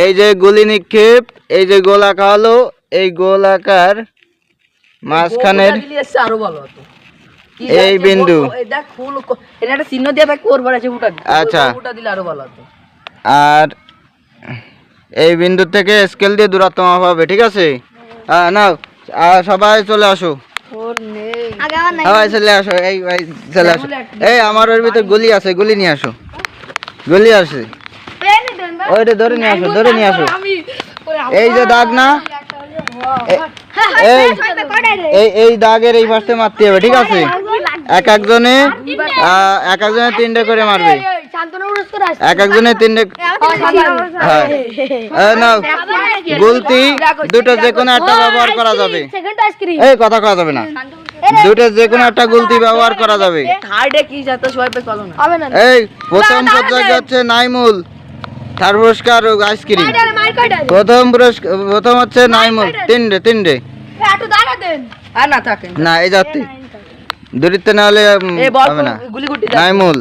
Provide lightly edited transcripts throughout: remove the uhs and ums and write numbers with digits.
এই যে গুলি নিক্ষেপ, এই যে গোলাকার হলো, এই গোলাকার মাঝখানের আরো ভালো হতো এই বিন্দু। দেখ ফুল এটা একটা চিহ্ন দিয়ে থাকবে ওর আছে উঠা দিই। আচ্ছা উঠা দিলে আরো ভালো হতো। আর এই বিন্দু থেকে স্কেল দিয়ে দূরত্ব মাপা হবে, ঠিক আছে? নাও সবাই চলে আসো, সবাই চলে আসো, এই ভাই চলে আসো। এই আমার ওর ভিতরে গুলি আছে, গুলি নিয়ে আসো, গুলি আছে, ওইটা ধরে নিয়ে আসো, ধরে নিয়ে আসো। এই যে দাগ না, এই দাগের এই পাশে মারতে হবে, ঠিক আছে? এক একজনে 3টে করে মারবে, এক একজনে 3টে। হ্যাঁ নাও, গুলতি দুটো যে কোনো একটা ব্যবহার করা যাবে, এই কথা কওয়া যাবে না, দুটো যে কোনো একটা গুলতি ব্যবহার করা যাবে। এই প্রথম পর্যায়ে হচ্ছে নাইমুল, থার্ড পুরস্কার আইসক্রিম, প্রথম হচ্ছে নাইমুল, 3টে না, এই যাচ্ছে দূরিত্ব না হলে হবে না। নাইমুল,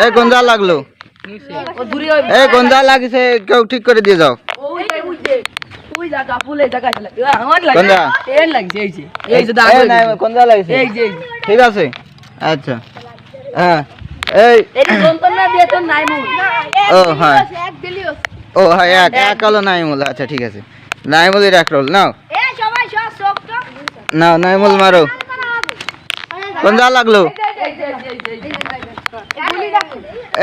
এই কোন যা লাগলো, এই কোন যা লাগিছে কেউ ঠিক করে দিয়ে যাও। ঠিক আছে, আচ্ছা হ্যাঁ, এই ও হ্যাঁ এক হলো নাইমুল, আচ্ছা ঠিক আছে, নাইমুলের এক রোল নাও, নাও নাইমুল মারো। কোন যা লাগলো,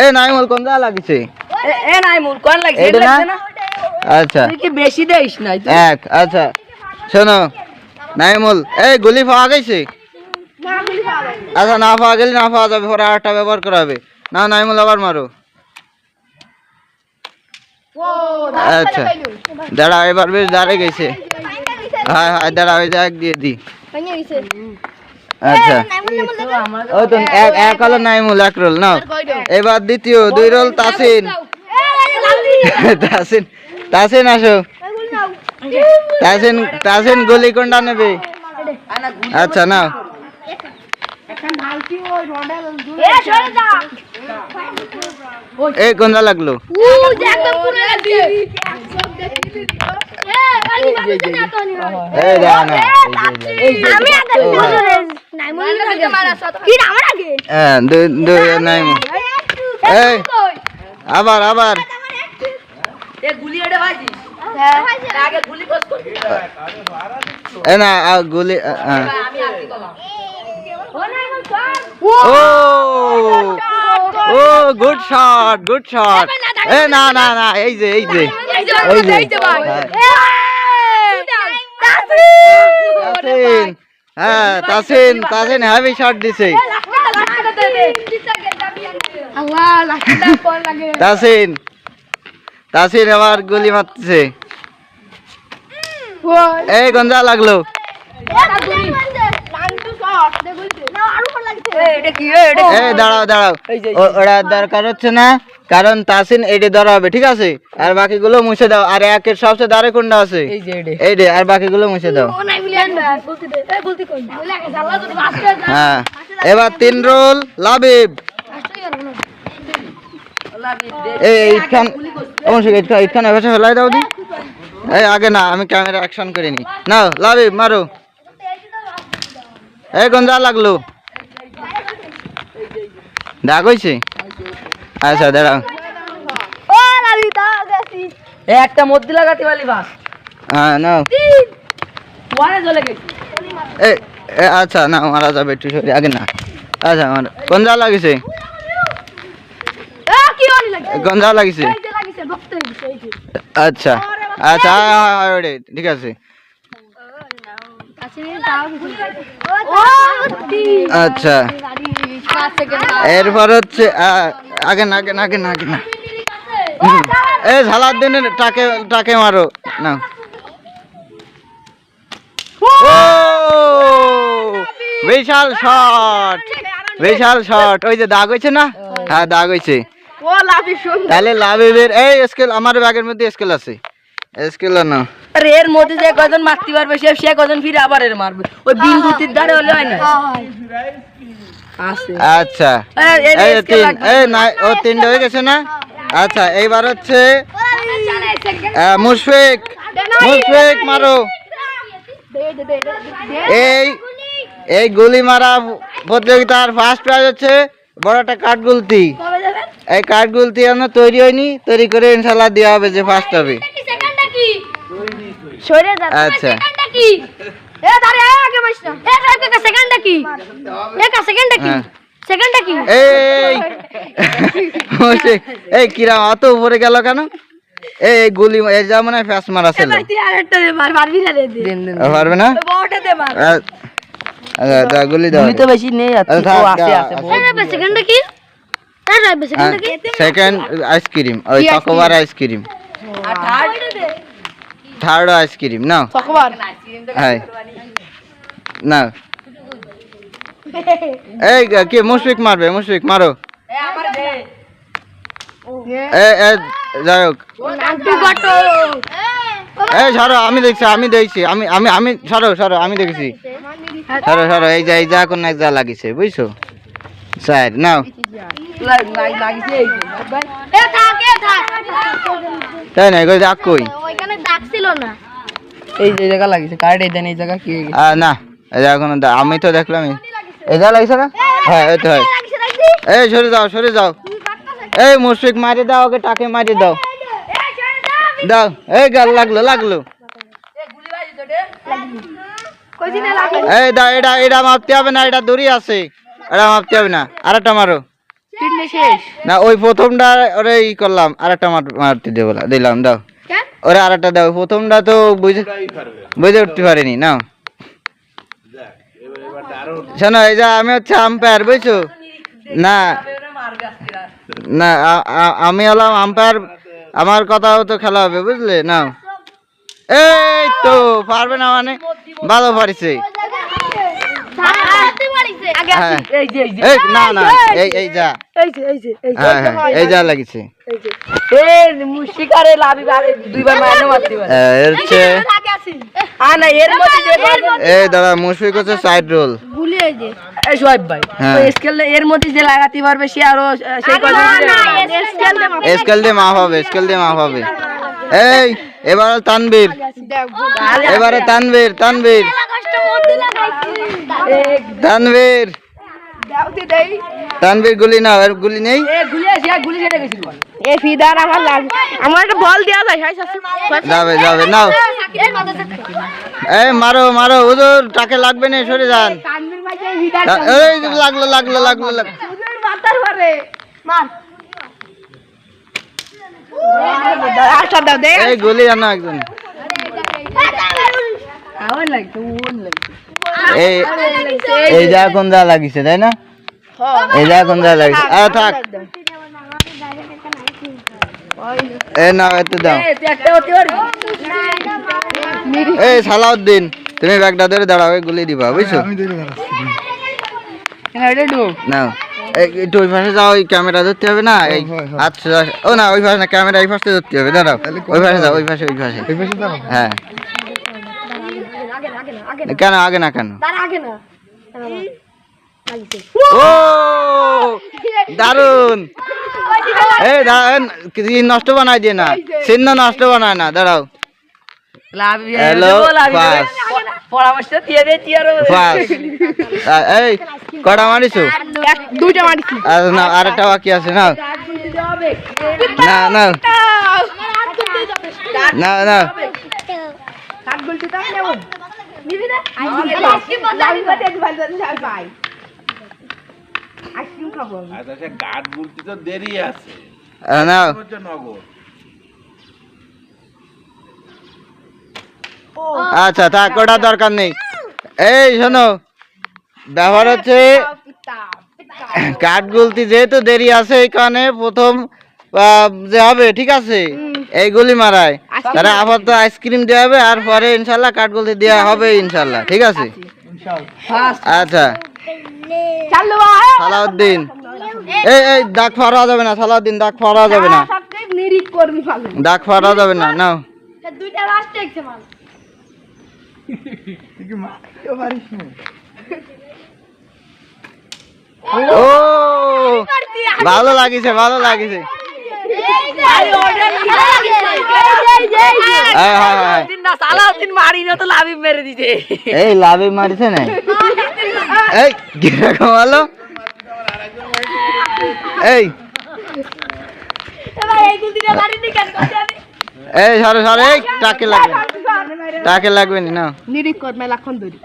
এ নাইমুল কোন যা লাগিছে, আচ্ছা বেশি দেইস না এক। আচ্ছা শোনো নাইমুল, এই গুলি পাওয়া গেছে? আচ্ছা না পাওয়া গেলে না পাওয়া যাবে, পরে আরেকটা ব্যবহার করা হবে। না নাইমুল আবার মারো। আচ্ছা দাঁড়া, এবার বেশ দাঁড়ে গেছে, হ্যাঁ হ্যাঁ দাঁড়া, ওই এক দিয়ে দি। আচ্ছা ওই তো এক হলো নাইমুল, এক রোল নাও। এবার দ্বিতীয় 2 রোল তাসিন, তাসিন তাসিন আসো, তাসিন গুলি কোনটা নেবে? আচ্ছা নাও, এই কোনটা লাগলো, আবার আবার না গুলি, ও গুড শট, গুড শট। এ না না না, এই যে এই যে এই যে তাসিন, হ্যাঁ তাসিন, তাসিন হেভি শট দিছে। তাসিন, তাসিন আবার গুলি মারতেছে। এই গঞ্জা লাগলো, দাঁড়াও দাঁড়াও, ওরা দরকার হচ্ছে না, কারণ তাসিন এইটা ধরা হবে, ঠিক আছে? আর বাকিগুলো মুছে দাও। আর একের সবচেয়ে দাঁড়ে কোনটা আছে? এইটা, আর বাকিগুলো মুছে দাও। হ্যাঁ এবার 3 রোল লাবিব, এইখানে ভেসে ফেলাই দাও দি। এই আগে না, আমি ক্যামেরা অ্যাকশন করিনি। নাও লাবিব মারো। এই গঞ্জা লাগলো, দাগ হয়েছে? আচ্ছা দাঁড়াও, একটা মধ্যে লাগাতে পারলি বাস। হ্যাঁ নাও, আচ্ছা না মারা যাবে একটু সরি, আগে না। আচ্ছা আমার গঞ্জা লাগিছে, গঞ্জা লাগিছে, আচ্ছা আচ্ছা ঠিক আছে। আচ্ছা এরপর হচ্ছে আগে না আগে না আগে না আগে না, এই ঝালার দিনের টাকে টাকে মারো না। বিশাল শট, বিশাল শট। ওই যে দাগ হয়েছে না? হ্যাঁ দাগ হয়েছে। তাহলে লাবিবের এই স্কেল আমার ব্যাগের মধ্যে স্কেল আছে, স্কেল না। আরে এর মধ্যে যে কয়জন মারতে পারবে সে কয়জন ফিরে আবার এর মারবে, ওই বিন্দুতির ধারে হলে হয় না। আচ্ছা এই তিন, এই না ও 3টে হয়ে গেছে না? আচ্ছা এইবার হচ্ছে মুশফিক মুশফিক মারো। এই এই গুলি মারা প্রতিযোগিতার ফার্স্ট প্রাইজ হচ্ছে বড় একটা কাঠগুলতি। এই কাঠগুলতি এখনো তৈরি হয়নি, তৈরি করে ইনশাল্লাহ দেওয়া হবে যে ফার্স্ট হবে। আচ্ছা এই মুশফিক, এই কিরাম অত উপরে গেল কেন? এই গুলি এই যা মনে হয় ফ্যাস মারা ছিল, পারবে না? আচ্ছা গুলি দাও। গুলি তো বেশি নেই, সেকেন্ড আইসক্রিম, ওই চকোবার আইসক্রিম, থার্ড আইসক্রিম নাও। হ্যাঁ নাও। এই কি মুশফিক মারবে? মুশফিক মারো। যাই হোক, এই সরো, আমি দেখছি, আমি দেখছি, আমি আমি আমি সরো সরো, আমি দেখছি, সরো সরো। এই যা, এই যা কোন এক যা লাগিছে, বুঝছো? স্যার নাও। তাই না? এগুলো দাগ কই? এই যে জায়গা লাগিছে কার্ড, এই দেন এই জায়গা কি না, এই যা কোনো আমি তো দেখলাম এই যা লাগিছে না? হ্যাঁ এই তো হয়। এই সরে যাও, সরে যাও। এই মুশফিক মারি দাও ওকে, টাকে মারি দাও, দাও। এই গাল লাগলো, লাগলো। এই দাও, এটা এটা মাপতে হবে না, এটা দড়ি আছে, এটা মাপতে হবে না। আরেকটা মারো। না ওই প্রথমটা ওরে ই করলাম, আরেকটা মারতে দেবো, দিলাম, দাও ওরে আরেকটা দাও। প্রথমটা তো বুঝে উঠতে পারিনি। নাও শোনো, এই যা আমি হচ্ছে আম্পায়ার, বুঝছো? না না, আমি হলাম আম্পায়ার, আমার কথাও তো খেলা হবে, বুঝলে? নাও। এই তো পারবে না মানে? ভালো পারিছে। না না, এই এই যা, হ্যাঁ হ্যাঁ এই যা লাগিছে। এই দাদা মুশফিক হচ্ছে সাইড রোল। এর মধ্যে যে লাগাতে পারবে সে আরো স্কেল দিয়ে মাপ হবে, স্কেল দিয়ে মাপ হবে। এই এবারে তানবীর, এবারে তানবীর, তানবীর, তানবীর, তানবীর গুলি না, আর গুলি নেই। আমার একটা বল দেওয়া যায়, যাবে যাবে, নাও। এই মারো মারো, হুজুর টাকে লাগবে না, সরে যান। এই লাগলো লাগলো লাগলো লাগলো। এই গুলি আনো একজন। এই এই যা কোন যা লাগিছে, তাই না? এই যা কোন যা লাগিছে, থাক। এই নাও, এত দাও। এই সালাউদ্দিন, তুমি ব্যাগটা ধরে দাঁড়াও, গুলি দিবা, বুঝছো? নাও, একটু ওই পাশে যাও, ওই ক্যামেরা ধরতে হবে না? এই আচ্ছা, ও না ওই পাশে না, ক্যামেরা এই পাশে ধরতে হবে, দাঁড়াও। ওই পাশে যাও, ওই পাশে, ওই পাশে। হ্যাঁ কেন আগে না, কেন? ও দারুন। এই নষ্ট বানাই দিয়ে না, চিহ্ন নষ্ট বানায় না, দাঁড়াও। এই কটা মারিছো? দুইটা মারিছি। না আরেকটা বাকি আছে, না না না না না। আচ্ছা থাক, ওটা দরকার নেই। এই শোনো, ব্যাপার হচ্ছে কাঠ গুলতি যেহেতু দেরি আছে, এই কারণে প্রথম যে হবে, ঠিক আছে, এইগুলি মারায় তারা আপাতত আইসক্রিম দেওয়া হবে, আর পরে ইনশাল্লাহ কাঠ গুলতি দেওয়া হবে ইনশাল্লাহ, ঠিক আছে? আচ্ছা সালাউদ্দিন, এই এই দাগ ফাড়া যাবে না, সালাউদ্দিন দাগ ফাড়া যাবে না, দাগ ফাড়া যাবে না। নাও ও ভালো লাগিছে, ভালো লাগিছে। হ্যাঁ হ্যাঁ হ্যাঁ দিন না সালাউদ্দিন মারি না তো লাভি মেরে দিতে এই লাভে মারিছে না এই কিরকম হলো এই এই সরে সরে এই টাকে লাগবে না নিরিক কর মেলাক্ষণ ধরি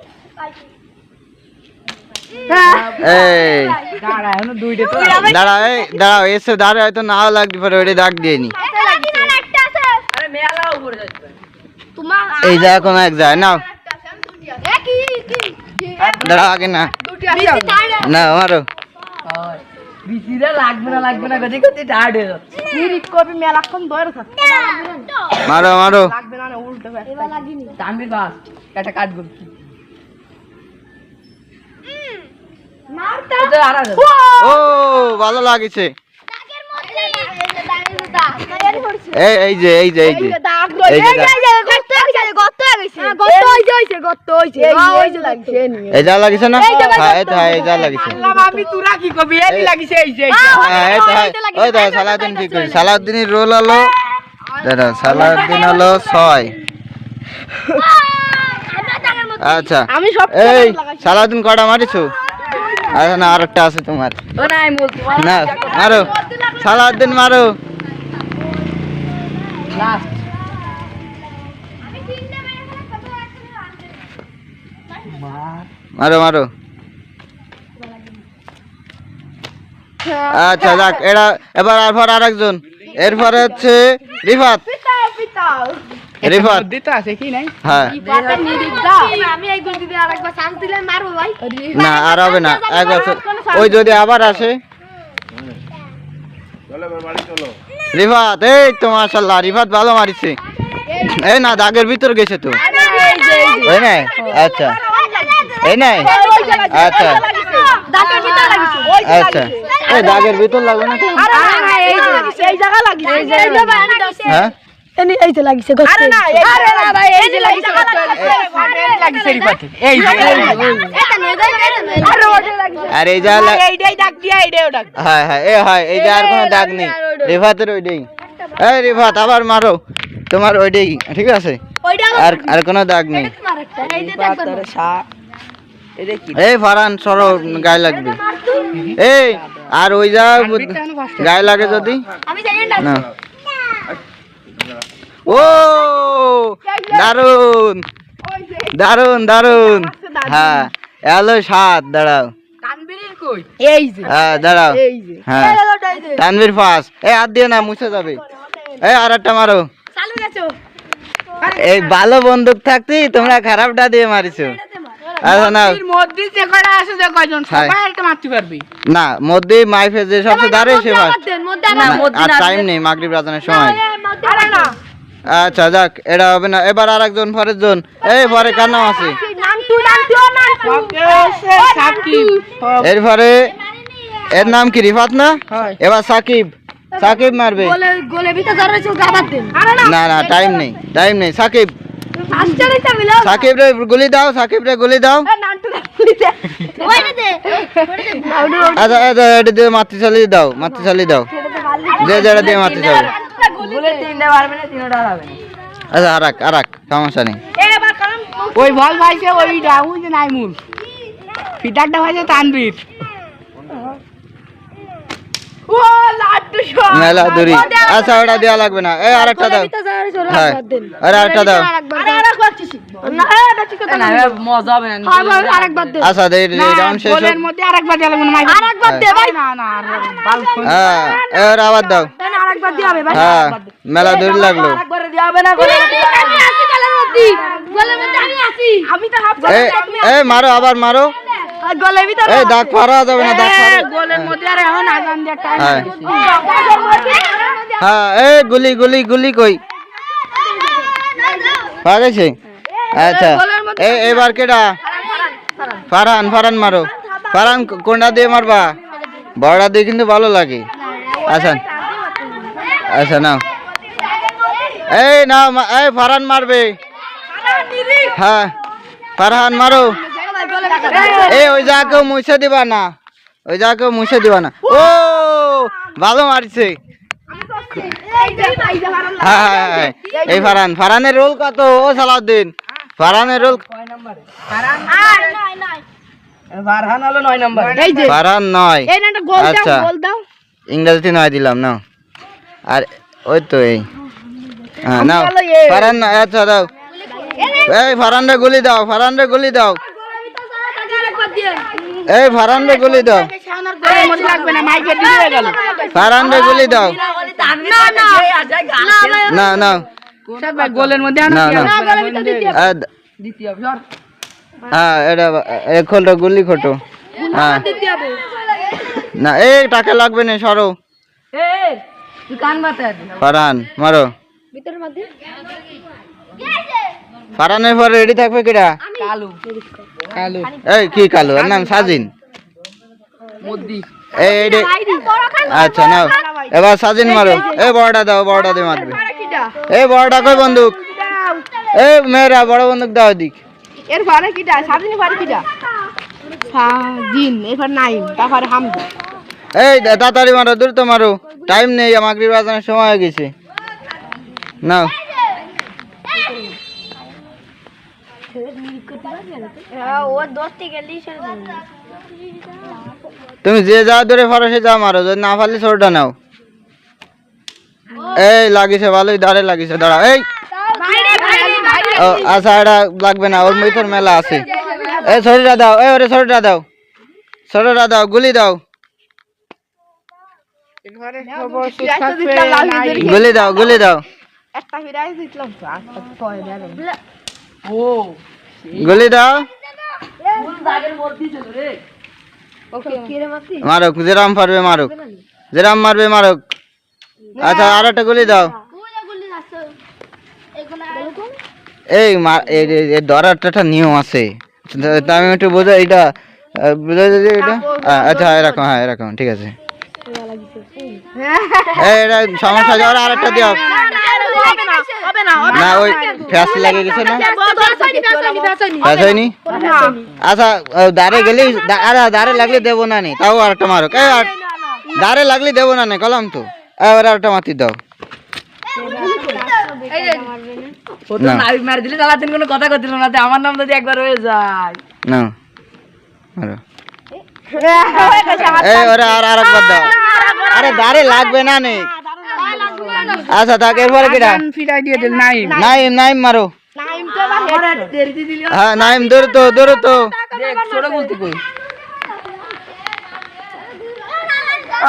এই দাঁড়া এখন দুইটা তো দাঁড়াও এসে দাঁড়া হয়তো নাও লাগতে পারে ওইটা দাগ দিয়ে নি আরে মেলা উপরে যাচ্ছে এই যা কোনো এক যায় নাও দাঁড়াও আগে না না মারো বিসিরা লাগবে না গদি গদি টাড়ে নিরিক করবি মেলাক্ষণ ধরে থাক মারো মারো লাগবে না উল্টো এবার লাগিনি তানবীর বাস কাটা কাটবো মারতা তো আরা ও ভালো লাগিছে এই যে এই যে দাগ এই যে এই যা লাগিছে না হ্যাঁ এই তো হ্যাঁ এই যা লাগিছে আমি তুরা কি কবি এই লাগিছে এই যে হ্যাঁ এই তো হ্যাঁ ওই তো সালাউদ্দিন ঠিক করে সালাউদ্দিনের রোল হলো দাঁড়া সালাউদ্দিন হলো 6 আচ্ছা আমি সব এই সালাউদ্দিন কটা মারিছো আচ্ছা না আরেকটা আছে তোমার ও না আমি বলছি না মারো সালাউদ্দিন মারো লাস্ট মারো মারো আচ্ছা যাক এরা এবার আরেকজন এরপরে হচ্ছে রিফাত রিফাত দিতে আছে কি নাই হ্যাঁ আমি এই গুল দিতে আরেকবার চান্স দিলে মারবো ভাই না আর হবে না একবার ওই যদি আবার আসে রিফাত এই তো মাশাআল্লাহ রিফাত ভালো মারিছে এই না দাগের ভিতর গেছে তো ওই নাই আচ্ছা এই নাই আচ্ছা আচ্ছা এই দাগের ভিতর লাগবে না এই জায়গা লাগিছে এই জায়গা হ্যাঁ এই যে লাগিছে আরে না ভাই এই যে লাগিছে লাগিছে রিপাতে এই যে এটা নয় আরে ওটা লাগিছে আর এই যা এইটাই দাগ দিয়া এইটাও দাগ হ্যাঁ হ্যাঁ এই যে আর কোনো দাগ নেই রিফাতের ওইটাই এই রিফাত আবার মারো তোমার ওইটাই ঠিক আছে আর কোনো দাগ নেই এই ফারান সরো গায়ে লাগবে এই আর ওই যা গায়ে লাগে যদি না ও দারুন দারুন দারুন হ্যাঁ এলো 7 দাঁড়াও তানবীরের কই এই যে হ্যাঁ দাঁড়াও এই যে হ্যাঁ তানভীর পাস এই হাত দিয়ে না মুছে যাবে এই আরেকটা মারো চালু গেছো এই ভালো বন্দুক থাকতি তোমরা খারাপটা দিয়ে মারিছো আচ্ছা না এর মধ্যে যে কয়টা আছে যে কয়জন সবাই একটা মারতে পারবি না মধ্যে মাইফে যে সবচেয়ে দাঁড়ে সে পাস না মধ্যে আর টাইম নেই মাগরিব আজানের সময় আরে না আচ্ছা যাক এটা হবে না এবার আরেকজন পরের জন এই পরে কার নাম আছে সাকিব এরপরে এর নাম কি রিফাত না এবার সাকিব সাকিব মারবে গোলে ভিতর ধরেছো গাবাত দেন আরে না না না টাইম নেই সাকিব আস্তে মিলাও সাকিব রে গুলি দাও নান্টু গুলিতে ওইটা দে আচ্ছা আচ্ছা এটা দিয়ে মারতে চালিয়ে দাও যে যেটা দিয়ে মারতে চালিয়ে গুলে তিনটা মারবে না তিনটা হারাবে আচ্ছা আরাক সমস্যা নেই এবার কারণ ওই বল ভাইছে ওইটা ওই যে নাইমুল ফিটারটা ভাইছে তানবীর ও লাট্টু শট মেলা দূরি আচ্ছা ওটা দেয়া লাগবে না এই আরেকটা দাও হ্যাঁ আরে আরেকটা দাও আরেকবার চিছি না এটা ঠিক কথা না মজা হবে না আরেকবার দে আচ্ছা দে রাউন্ড শেষ গোলের মধ্যে আরেকবার দেয়া লাগবে না আরেকবার দে ভাই না না বাল হ্যাঁ এর আবার দাও আরেকবার দিতে হবে ভাই হ্যাঁ মেলা দূর লাগলো আরেকবার দেয়া হবে না আমি আছি গোলের মধ্যে আমি আছি আমি তো হাফ এই মারো আবার মারো গোলের ভিতর এই দাগ পারা যাবে না দাগ পারা গোলের মধ্যে আর এখন আজান দিয়ে টাইম হ্যাঁ এই গুলি কই পাওয়া গেছে আচ্ছা এবার কেডা ফারহান মারো ফারহান কোনটা দিয়ে মারবা বড়টা দিয়ে কিন্তু ভালো লাগে আচ্ছা নাও এই নাও এই ফারহান মারবে হ্যাঁ ফারহান মারো এই ওই জায়গাকেও মুছে দিবা না ও ভালো মারিছে হ্যাঁ এই ফারহানের রোল কত ও সালাউদ্দিন ফারহানের রোল ফারহান হলো 9 নাম্বার ফারহান 9 আচ্ছা ইংরেজিতে 9 দিলাম না আর ওই তো এই হ্যাঁ নাও ফারহান আচ্ছা দাও এই ফারহানরে গুলি দাও এই ফারহানরে গুলি দাও ফারহানরে গুলি দাও না না গোলের মধ্যে না না দ্বিতীয় হ্যাঁ এটা খোলো গুলি খোটো হ্যাঁ না এই টাকা লাগবে না সরো তুই কান বাতা ফারহান মারো ফারহানের পর রেডি থাকবে কিরা কালু কালু এই কি কালু এর নাম সাজিন মদ্দি এই আচ্ছা নাও এবার সাজিন মারো এই বড়টা দাও বড়টা দিয়ে মারবে এই বড়টা কই বন্দুক এই মেয়েরা বড় বন্দুক দাও দিক এর পরে কিটা সাজিনি পরে কিটা সাজিন এরপর নাইম তারপরে হামদা এই তাড়াতাড়ি মারো দ্রুত মারো টাইম নেই মাগরিব আজানের সময় হয়ে গেছে নাও তুমি যে যা ধরে পারো সে যা মারো যদি না পারলে ছোটটা নাও এই লাগিছে ভালোই দাঁড়ে লাগিছে দাঁড়া এই ও আচ্ছা এটা লাগবে না ওর ভিতর মেলা আছে এই ছড়িটা দাও এই ওরে ছড়িটা দাও গুলি দাও গুলি দাও একটা ফিরাই দিলাম তো আচ্ছা ছয় দেন ও গুলি দাও ওকে কি রে মারতি মারুক যেরাম পারবে মারুক যেরাম মারবে মারুক আচ্ছা আর একটা গুলি দাও এই ধরার একটা নিয়ম আছে আমি একটু বোঝা এটা বোঝা যায় এটা আচ্ছা এরকম ঠিক আছে এই এটা সমস্যা যাওয়ার আর একটা দিও না ওই ফ্যাস লাগে গেছে না ফ্যাস হয়নি আচ্ছা দাঁড়ে গেলেই দাঁড়ে লাগলে দেবো না নি তাও আর একটা মারুক এই দাঁড়ে লাগলে দেবো না নি কলাম তো এবার আর একটা মাতি দাও মার দিলে চালাতেন কোনো কথা করছিল না আমার নাম যদি একবার হয়ে যায় না মারো এই ওরে আর আরেকবার দাও আরে দাঁড়ে লাগবে না নে আচ্ছা তাকে এরপরে কিরা ফিরাই দিয়ে দিল নাইম মারো নাইম তো আবার দেরি দিল হ্যাঁ নাইম দৌড় তো দেখ ছোট বলতে কই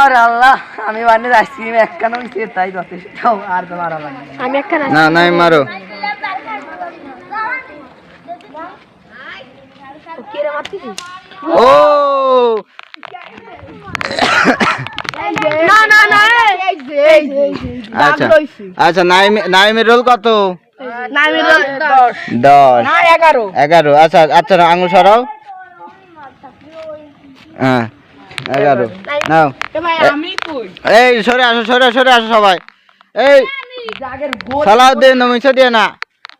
আরে আল্লাহ আমি মানে আইসক্রিম একখানা হইছে তাই দতে তাও আর তো মারা লাগে আমি একখানা না নাইম মারো কি রে মারছিস ও না না না এই আচ্ছা আচ্ছা নাইমের রোল কত নাইমের রোল 10 না 11 আচ্ছা আচ্ছা আঙুল সরাও হ্যাঁ 11 নাও ভাই আমি কই এই সরে আসো সবাই এই জাগের গোল সালাউদ্দিন নমিছে দিয়ে না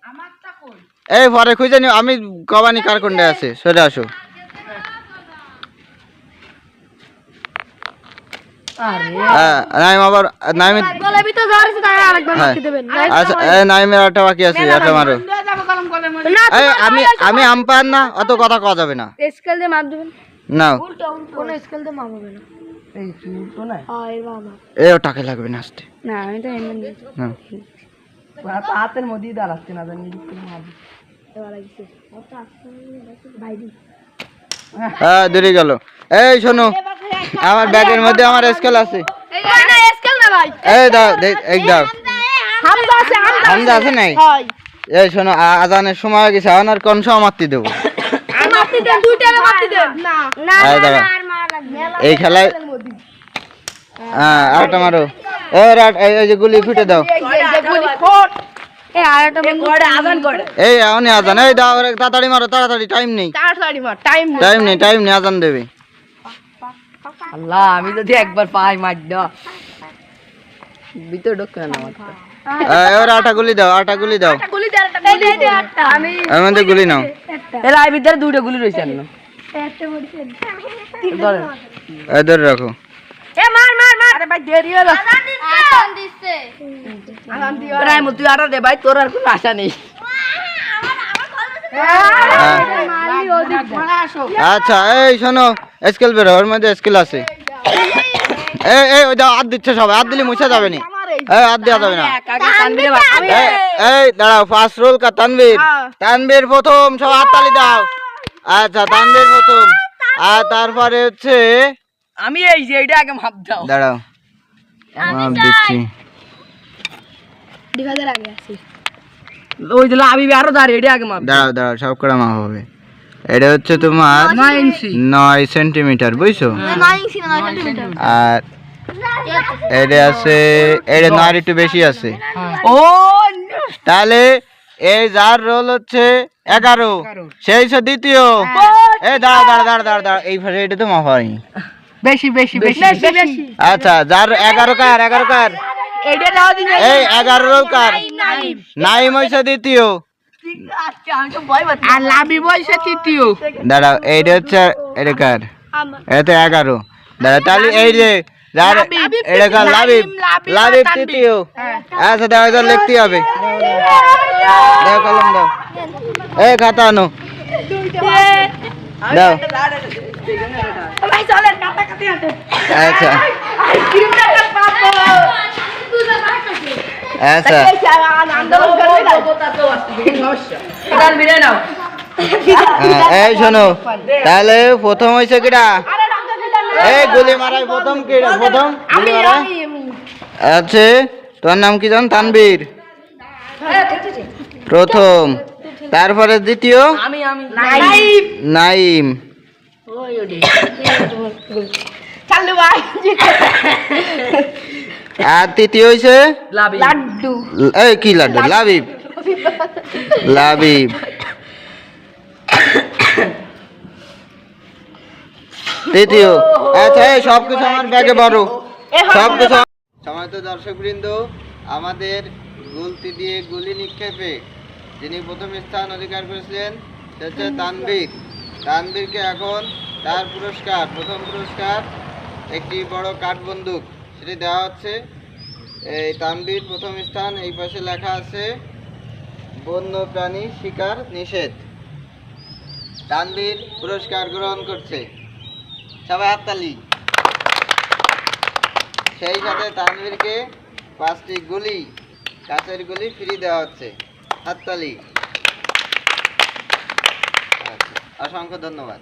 আমারটা কই এই পরে খুঁজে নিও আমি কবানি কার কোনটা আছে সরে আসো আরে নাইম আবার নাইম গলে ভিতর ধরেছে তাই আরেকবার মারতে দিবেন আচ্ছা এই নাইমের একটা বাকি আছে এটা মারো এই আমি আম্পার না অত কথা কওয়া যাবে না স্কেল দিয়ে মার দিবেন নাও কোন স্কেল দিয়ে মারবে না এই তো না এই বাবা এই টাকা লাগবে না আসতে না আমি তো এমনি না হাতের মধ্যে দাঁড়াচ্ছে না জানি মারবে এবার লাগছে ভাইদি হ্যাঁ দূরে গেল এই শোনো আমার ব্যাগের মধ্যে আমার স্কেল আছে এই না স্কেল না ভাই এই দাও এই দাও হামদা আছে নাই এই শোনো আজানের সময় হয়ে গেছে আর কোন সময় মারতে দেবো মারতে দেন দুইটা মারতে দেন না না আর মার লাগবে এই খেলায় হ্যাঁ আরেকটা মারো এই যে গুলি ফুটে দাও গুলি ফট এই আরেকটা বন্ধ আজান করে এই আউনি আজান এই দাও তাড়াতাড়ি মারো তাড়াতাড়ি টাইম নেই তাড়াতাড়ি মার টাইম নেই আজান দেবে আল্লাহ আমি যদি একবার পাই মার দাও ভিতর ঢোকে না এবার আটা গুলি দাও গুলি দে একটা আমি এর মধ্যে গুলি নাও এর আই ভিতরে দুটো গুলি রইছে না একটা মরছে ধরে রাখো এ মার আরে ভাই দেরি হলো রাইমু তুই আটা দে ভাই তোর আর কোনো আশা নেই আচ্ছা এই শোনো স্কেল বেরো ওর মধ্যে স্কেল আছে এই ওই দাও হাত দিচ্ছে সবাই হাত দিলে মুছা যাবে না হাত দেওয়া যাবে না এই দাঁড়াও ফার্স্ট রোল কা তানভীর তানভীর প্রথম সব হাততালি দাও আচ্ছা তানভীর প্রথম আর তারপরে হচ্ছে আমি এই যে এটা আগে মাপ দাও দাঁড়াও মাপ দিচ্ছি ওই দিলা আমি আরো দাঁড়িয়ে এটা আগে মাপ দাঁড়াও সব করে মাপ হবে এটা হচ্ছে তোমার 9 ইঞ্চি 9 সেন্টিমিটার বুঝছো আর এটা আছে এটা 9 একটু বেশি আছে ও তাহলে এই যার রোল হচ্ছে 11 সেই হচ্ছে দ্বিতীয় এই দাঁড়া এই ভাষা এটা তো মাপ হয়নি বেশি আচ্ছা যার 11 কার এইটা দাও দিন এই 11 রোল কার নাইম হইছে দ্বিতীয় আর লাভি বয়সে তৃতীয় দাঁড়াও এইটা হচ্ছে এটা কার এটা 11 দাঁড়া তাহলে এই যে যার এটা কার লাবিব তৃতীয় আচ্ছা দাঁড়া লিখতে হবে দাও কলম দাও এই খাতা আনো দাও আচ্ছা আচ্ছা এই শোনো তাহলে প্রথম হয়েছে কিটা এই গুলি মারাই প্রথম কিটা প্রথম গুলি মারাই আছে তোর নাম কি জান তানভীর প্রথম তারপরে দ্বিতীয় নাইম আর তৃতীয় হয়েছে লাড্ডু এই কি লাড্ডু লাবিব তৃতীয় আচ্ছা এই সবকিছু আমার ব্যাগে বড় সবকিছু সময় তো দর্শক বৃন্দ আমাদের গুলতি দিয়ে গুলি নিক্ষেপে যিনি প্রথম স্থান অধিকার করেছিলেন সে হচ্ছে তানভীরকে এখন তার প্রথম পুরস্কার একটি বড় কাঠ বন্দুক সেটি দেওয়া হচ্ছে এই তানভীর প্রথম স্থান এই পাশে লেখা আছে বন্য প্রাণী শিকার নিষেধ তানভীর পুরস্কার গ্রহণ করছে সবাই হাততালি সেই সাথে তানভীরকে 5টি গুলি কাঁচের গুলি ফ্রি দেওয়া হচ্ছে হাততালি অসংখ্য ধন্যবাদ।